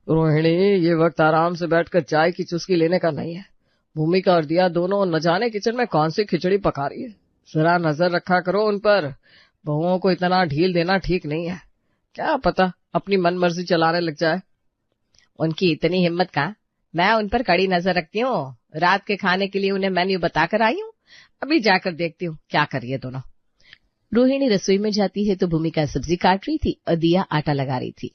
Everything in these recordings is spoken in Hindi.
रोहिणी, ये वक्त आराम से बैठकर चाय की चुस्की लेने का नहीं है। भूमिका और दिया दोनों न जाने किचन में कौन सी खिचड़ी पका रही है। जरा नजर रखा करो उन पर। बहुओं को इतना ढील देना ठीक नहीं है। क्या पता अपनी मन मर्जी चलाने लग जाए। उनकी इतनी हिम्मत का। मैं उन पर कड़ी नजर रखती हूँ। रात के खाने के लिए उन्हें मेन्यू बताकर आई हूँ। अभी जाकर देखती हूँ क्या कर रही है दोनों। रोहिणी रसोई में जाती है तो भूमिका सब्जी काट रही थी और दिया आटा लगा रही थी।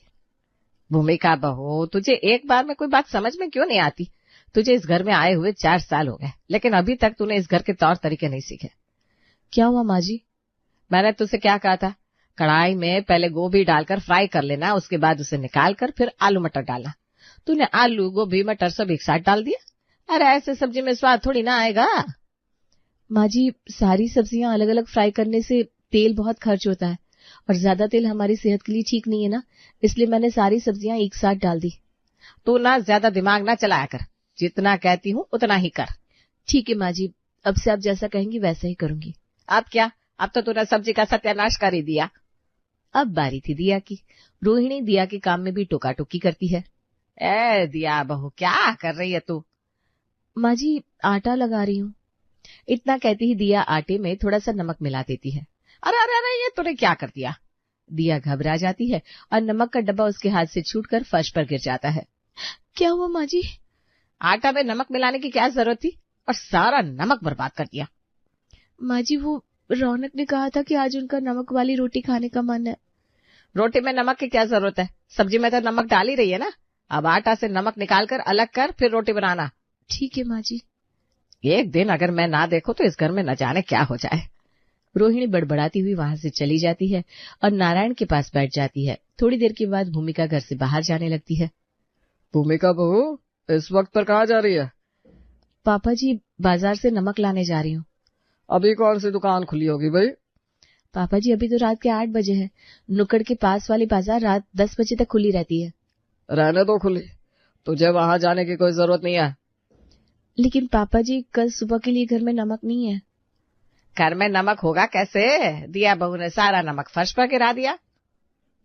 भूमिका बहू, तुझे एक बार में कोई बात समझ में क्यों नहीं आती? तुझे इस घर में आए हुए 4 साल हो गए, लेकिन अभी तक तूने इस घर के तौर तरीके नहीं सीखे। क्या हुआ माँ जी? मैंने तुझसे क्या कहा था? कढ़ाई में पहले गोभी डालकर फ्राई कर लेना, उसके बाद उसे निकाल कर फिर आलू मटर डालना। तूने आलू गोभी मटर सब एक साथ डाल दिया। अरे ऐसे सब्जी में स्वाद थोड़ी ना आएगा। माँ जी, सारी सब्जियां अलग अलग फ्राई करने से तेल बहुत खर्च होता है और ज्यादा तेल हमारी सेहत के लिए ठीक नहीं है ना, इसलिए मैंने सारी सब्जियां एक साथ डाल दी। तू ना ज्यादा दिमाग ना चलाया कर, जितना कहती हूँ उतना ही कर। ठीक है माँ जी, अब से आप जैसा कहेंगी वैसा ही करूंगी। अब क्या? अब तो तूने सब्जी का सत्यानाश कर ही दिया। अब बारी थी दिया की। रोहिणी दिया के काम में भी टोका टोकी करती है। ए दिया बहू, क्या कर रही है तू? माँ जी, आटा लगा रही हूँ। इतना कहती ही दिया आटे में थोड़ा सा नमक मिला देती है। अरे अरे अरे, ये तूने क्या कर दिया? दिया घबरा जाती है और नमक का डब्बा उसके हाथ से छूटकर फर्श पर गिर जाता है। क्या हुआ माँ जी? आटा में नमक मिलाने की क्या जरूरत थी और सारा नमक बर्बाद कर दिया। माँ जी, वो रौनक ने कहा था कि आज उनका नमक वाली रोटी खाने का मन है। रोटी में नमक की क्या जरूरत है? सब्जी में तो नमक डाल ही रही है ना। अब आटा से नमक निकाल कर अलग कर फिर रोटी बनाना। ठीक है माँ जी। एक दिन अगर मैं ना देखूं तो इस घर में न जाने क्या हो जाए। रोहिणी बड़बड़ाती हुई वहां से चली जाती है और नारायण के पास बैठ जाती है। थोड़ी देर के बाद भूमिका घर से बाहर जाने लगती है। भूमिका बहू, इस वक्त पर कहाँ जा रही है? पापा जी, बाजार से नमक लाने जा रही हूँ। अभी कौन सी दुकान खुली होगी भाई? पापा जी, अभी तो रात के 8 बजे है। नुक्कड़ के पास वाली बाजार रात 10 बजे तक खुली रहती है। रहने दो खुली, तुझे वहां जाने की कोई जरूरत नहीं है। लेकिन पापा जी, कल सुबह के लिए घर में नमक नहीं है। घर में नमक होगा कैसे? दिया बहू ने सारा नमक फर्श पर गिरा दिया।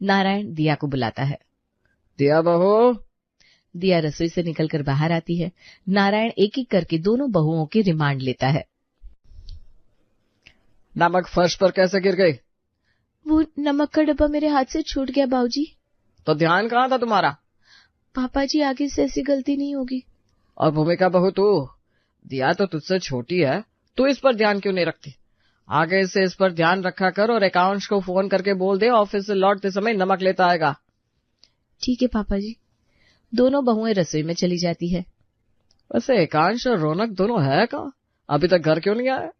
नारायण दिया को बुलाता है। दिया बहू। दिया रसोई से निकलकर बाहर आती है। नारायण एक एक करके दोनों बहुओं की रिमांड लेता है। नमक फर्श पर कैसे गिर गई? वो नमक का डब्बा मेरे हाथ से छूट गया बाबूजी। तो ध्यान कहाँ था तुम्हारा? पापा जी, आगे से ऐसी गलती नहीं होगी। और भूमिका बहू तू, दिया तो तुझसे छोटी है, तू इस पर ध्यान क्यों नहीं रखती? आगे से इस पर ध्यान रखा कर और एकांश को फोन करके बोल दे ऑफिस से लौटते समय नमक लेता आएगा। ठीक है पापा जी। दोनों बहुएं रसोई में चली जाती है। वैसे एकांश और रौनक दोनों है कहाँ? अभी तक घर क्यों नहीं आए?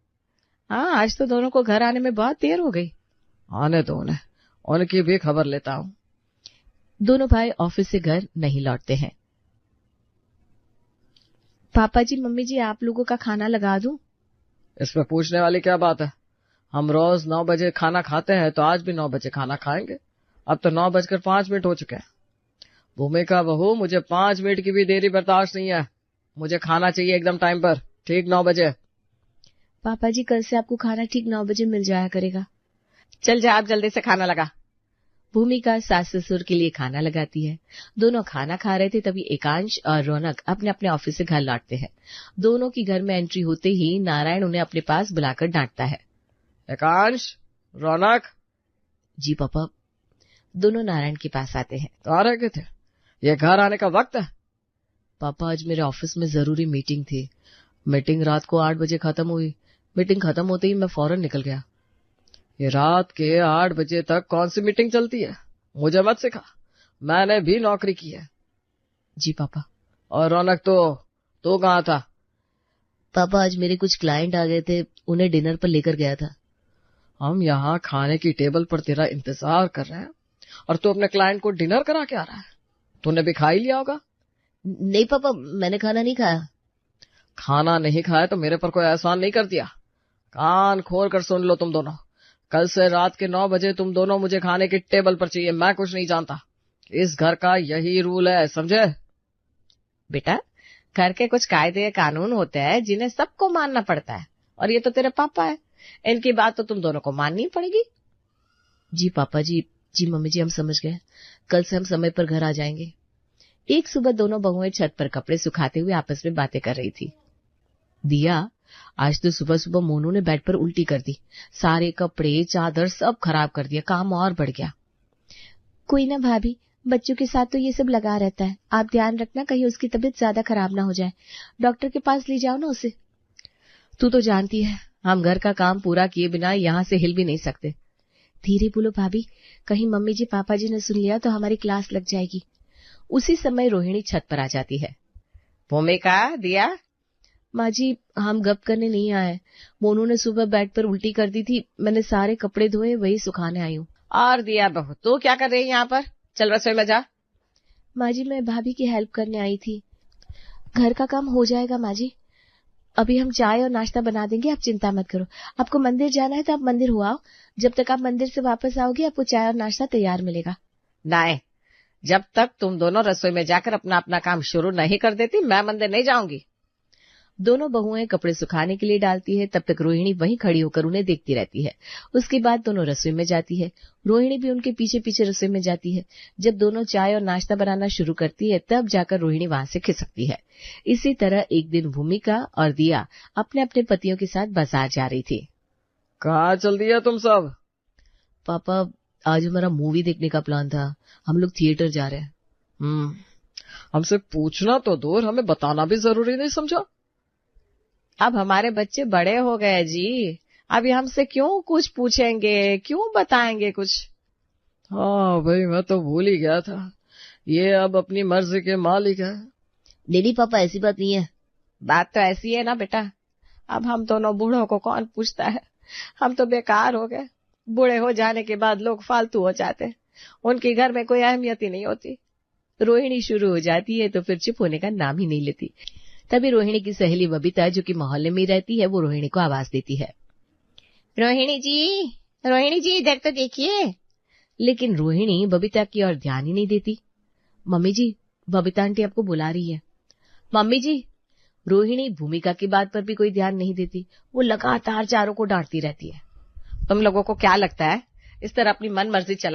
हाँ, आज तो दोनों को घर आने में बहुत देर हो गई। आने दो उन्हें, उनकी भी खबर लेता हूँ। दोनों भाई ऑफिस से घर नहीं लौटते हैं। पापा जी, मम्मी जी, आप लोगों का खाना लगा दूं? इसमें पूछने वाली क्या बात है? हम रोज 9 बजे खाना खाते हैं तो आज भी 9 बजे खाना खाएंगे। अब तो 9:05 हो चुके हैं। भूमिका बहू, मुझे 5 मिनट की भी देरी बर्दाश्त नहीं है। मुझे खाना चाहिए एकदम टाइम पर, ठीक 9 बजे। पापा जी, कल से आपको खाना ठीक 9 बजे मिल जाया करेगा। चल जा, आप जल्दी से खाना लगा। भूमिका सास ससुर के लिए खाना लगाती है। दोनों खाना खा रहे थे तभी एकांश और रौनक अपने अपने ऑफिस से घर लौटते हैं। दोनों की घर में एंट्री होते ही नारायण उन्हें अपने पास बुलाकर डांटता है। एकांश, रौनक। जी पापा। दोनों नारायण के पास आते हैं। तो आ रहे क्या थे? ये घर आने का वक्त है? पापा, आज मेरे ऑफिस में जरूरी मीटिंग थी। मीटिंग रात को 8 बजे खत्म हुई। मीटिंग खत्म होते ही मैं फौरन निकल गया। ये रात के 8 बजे तक कौन सी मीटिंग चलती है? मुझे मत सिखा, मैंने भी नौकरी की है। जी पापा। और रौनक, तो कहाँ था? पापा, आज मेरे कुछ क्लाइंट आ गए थे, उन्हें डिनर पर लेकर गया था। हम यहाँ खाने की टेबल पर तेरा इंतजार कर रहे हैं और तू अपने क्लाइंट को डिनर करा के आ रहा है। तूने भी खा ही लिया होगा। नहीं पापा, मैंने खाना नहीं खाया। खाना नहीं खाया तो मेरे पर कोई एहसान नहीं कर दिया। कान खोल कर सुन लो तुम दोनों, कल से रात के 9 बजे तुम दोनों मुझे खाने की टेबल पर चाहिए। मैं कुछ नहीं जानता, इस घर का यही रूल है, समझे? बेटा, घर के कुछ कायदे कानून होते हैं जिन्हें सबको मानना पड़ता है, और ये तो तेरे पापा है, इनकी बात तो तुम दोनों को माननी पड़ेगी। जी पापा जी। जी मम्मी जी, हम समझ गए। कल से हम समय पर घर आ जाएंगे। एक सुबह दोनों बहुएं छत पर कपड़े सुखाते हुए आपस में बातें कर रही थी। दिया, आज तो सुबह सुबह मोनू ने बेड पर उल्टी कर दी। सारे कपड़े, चादर सब खराब कर दिया। काम और बढ़ गया। कोई ना भाभी, बच्चों के साथ तो ये सब लगा रहता है। आप ध्यान रखना कहीं उसकी तबीयत ज्यादा खराब ना हो जाए। डॉक्टर के पास ले जाओ ना उसे। तू तो जानती है हम घर का काम पूरा किए बिना यहाँ से हिल भी नहीं सकते। धीरे बोलो भाभी, कहीं मम्मी जी पापा जी ने सुन लिया तो हमारी क्लास लग जाएगी। उसी समय रोहिणी छत पर आ जाती है। भूमिका, दिया। माँ जी, हम गप करने नहीं आए। मोनू ने सुबह बेड पर उल्टी कर दी थी। मैंने सारे कपड़े धोए, वही सुखाने आई हूँ। और दिया बहू, तू क्या कर रही है यहाँ पर? चल रसोई में जा। माँ जी, मैं भाभी की हेल्प करने आई थी। घर का काम हो जाएगा माँ जी। अभी हम चाय और नाश्ता बना देंगे, आप चिंता मत करो। आपको मंदिर जाना है तो आप मंदिर हो आओ। जब तक आप मंदिर से वापस आओगे आपको चाय और नाश्ता तैयार मिलेगा। नहीं, जब तक तुम दोनों रसोई में जाकर अपना अपना काम शुरू नहीं कर देती मैं मंदिर नहीं जाऊंगी। दोनों बहुएं कपड़े सुखाने के लिए डालती है। तब तक रोहिणी वहीं खड़ी होकर उन्हें देखती रहती है। उसके बाद दोनों रसोई में जाती है। रोहिणी भी उनके पीछे पीछे रसोई में जाती है। जब दोनों चाय और नाश्ता बनाना शुरू करती है तब जाकर रोहिणी वहां से खिसकती है। इसी तरह एक दिन भूमिका और दिया अपने अपने पतियों के साथ बाजार जा रही थी। कहाँ चल दिया तुम सब? पापा, आज हमारा मूवी देखने का प्लान था। हम लोग थिएटर जा रहे हैं। हमसे पूछना तो दूर, हमें बताना भी जरूरी नहीं समझा? अब हमारे बच्चे बड़े हो गए जी, अभी हमसे क्यों कुछ पूछेंगे, क्यों बताएंगे कुछ? हाँ भाई, मैं तो भूल ही गया था। ये अब अपनी मर्जी के मालिक है। नहीं पापा, ऐसी बात नहीं है। बात तो ऐसी है ना बेटा। अब हम दोनों बूढ़ों को कौन पूछता है? हम तो बेकार हो गए। बूढ़े हो जाने के बाद लोग फालतू हो जाते, उनके घर में कोई अहमियत ही नहीं होती। रोहिणी शुरू हो जाती है तो फिर चुप होने का नाम ही नहीं लेती। तभी रोहिणी की सहेली बबीता, जो कि मोहल्ले में रहती है, वो रोहिणी को आवाज देती है। रोहिणी जी इधर तो देखिए। लेकिन रोहिणी बबीता की ओर ध्यान ही नहीं देती। मम्मी जी, बबीता आंटी आपको बुला रही है। मम्मी जी। रोहिणी भूमिका की बात पर भी कोई ध्यान नहीं देती। वो लगातार चारों को डांटती रहती है। तुम लोगों को क्या लगता है इस तरह अपनी मन मर्जी चला